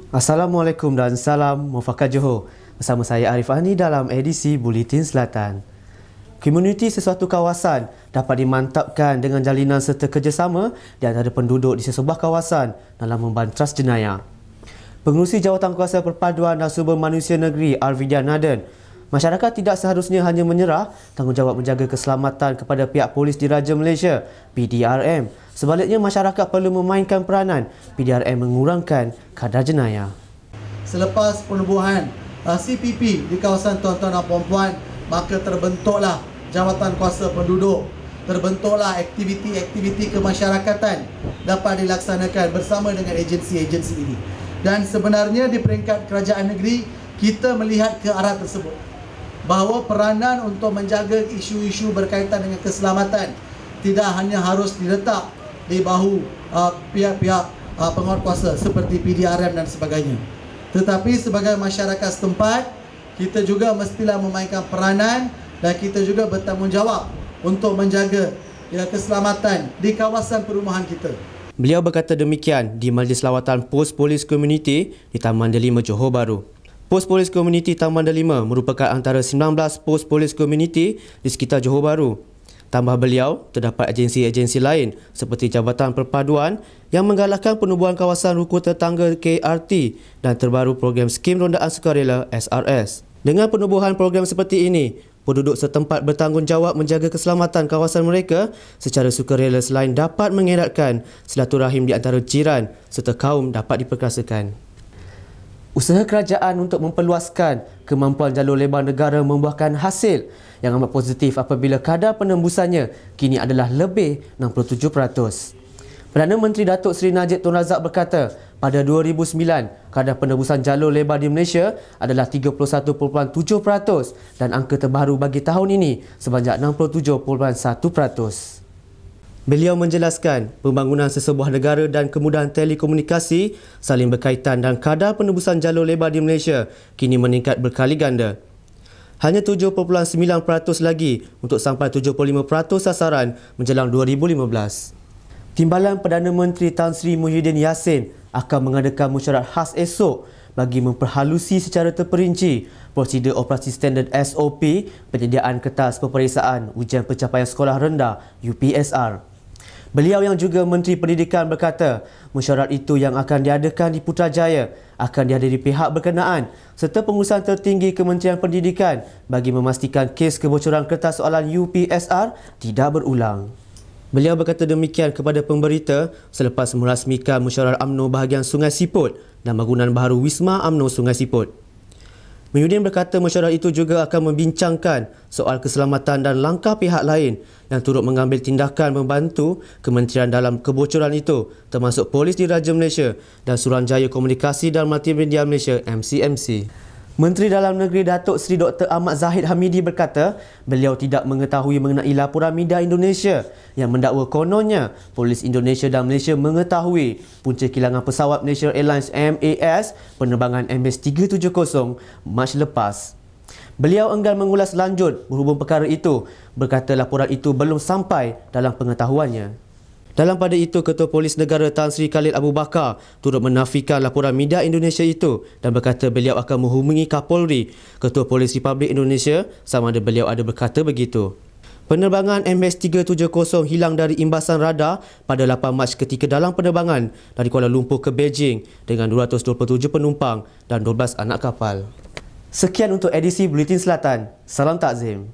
Assalamualaikum dan salam Mufakat Johor. Bersama saya Arif Ahni dalam edisi Buletin Selatan. Komuniti sesuatu kawasan dapat dimantapkan dengan jalinan serta kerjasama di antara penduduk di sesebuah kawasan dalam membantras jenayah. Pengerusi Jawatankuasa Perpaduan dan Sumber Manusia Negeri Arvidia Naden, masyarakat tidak seharusnya hanya menyerah tanggungjawab menjaga keselamatan kepada pihak polis Diraja Malaysia PDRM. Sebaliknya, masyarakat perlu memainkan peranan PDRM mengurangkan kadar jenayah. Selepas penubuhan CPP di kawasan tuan-tuan dan puan-puan, maka terbentuklah Jawatan Kuasa Penduduk, terbentuklah aktiviti-aktiviti kemasyarakatan dapat dilaksanakan bersama dengan agensi-agensi ini. Dan sebenarnya di peringkat kerajaan negeri, kita melihat ke arah tersebut, bahawa peranan untuk menjaga isu-isu berkaitan dengan keselamatan tidak hanya harus diletak di bahu pihak-pihak penguatkuasa seperti PDRM dan sebagainya, tetapi sebagai masyarakat setempat, kita juga mestilah memainkan peranan dan kita juga bertanggungjawab untuk menjaga keselamatan di kawasan perumahan kita. Beliau berkata demikian di Majlis Lawatan Pos Polis Komuniti di Taman Delima, Johor Bahru. Pos Polis Komuniti Taman Delima merupakan antara 19 pos polis komuniti di sekitar Johor Bahru. Tambah beliau, terdapat agensi-agensi lain seperti Jabatan Perpaduan yang menggalakkan penubuhan kawasan rukun tetangga KRT dan terbaru program Skim Rondaan Sukarela SRS. Dengan penubuhan program seperti ini, penduduk setempat bertanggungjawab menjaga keselamatan kawasan mereka secara sukarela selain dapat mengeratkan silaturahim di antara jiran serta kaum dapat diperkasakan. Usaha kerajaan untuk memperluaskan kemampuan jalur lebar negara membuahkan hasil yang amat positif apabila kadar penembusannya kini adalah lebih 67%. Perdana Menteri Datuk Seri Najib Tun Razak berkata, pada 2009, kadar penembusan jalur lebar di Malaysia adalah 31.7% dan angka terbaru bagi tahun ini sebanyak 67.1%. Beliau menjelaskan pembangunan sesebuah negara dan kemudahan telekomunikasi saling berkaitan dan kadar penembusan jalur lebar di Malaysia kini meningkat berkali ganda. Hanya 7.9% lagi untuk sampai 75% sasaran menjelang 2015. Timbalan Perdana Menteri Tan Sri Muhyiddin Yassin akan mengadakan mesyuarat khas esok bagi memperhalusi secara terperinci prosedur operasi standard SOP penyediaan kertas peperiksaan ujian pencapaian sekolah rendah UPSR. Beliau yang juga Menteri Pendidikan berkata, mesyuarat itu yang akan diadakan di Putrajaya akan dihadiri pihak berkenaan serta pengurusan tertinggi Kementerian Pendidikan bagi memastikan kes kebocoran kertas soalan UPSR tidak berulang. Beliau berkata demikian kepada pemberita selepas merasmikan mesyuarat UMNO bahagian Sungai Siput dan bangunan baharu Wisma UMNO Sungai Siput. Muhyiddin berkata mesyuarat itu juga akan membincangkan soal keselamatan dan langkah pihak lain yang turut mengambil tindakan membantu kementerian dalam kebocoran itu, termasuk Polis Diraja Malaysia dan Suruhanjaya Komunikasi dan Multimedia Malaysia MCMC. Menteri Dalam Negeri Datuk Seri Dr. Ahmad Zahid Hamidi berkata beliau tidak mengetahui mengenai laporan media Indonesia yang mendakwa kononnya Polis Indonesia dan Malaysia mengetahui punca kilangan pesawat Malaysia Airlines MAS penerbangan MH370 Mac lepas. Beliau enggan mengulas lanjut berhubung perkara itu, berkata laporan itu belum sampai dalam pengetahuannya. Dalam pada itu, Ketua Polis Negara Tan Sri Khalid Abu Bakar turut menafikan laporan media Indonesia itu dan berkata beliau akan menghubungi Kapolri, Ketua Polis Republik Indonesia sama ada beliau ada berkata begitu. Penerbangan MH370 hilang dari imbasan radar pada 8 Mac ketika dalam penerbangan dari Kuala Lumpur ke Beijing dengan 227 penumpang dan 12 anak kapal. Sekian untuk edisi Buletin Selatan. Salam takzim.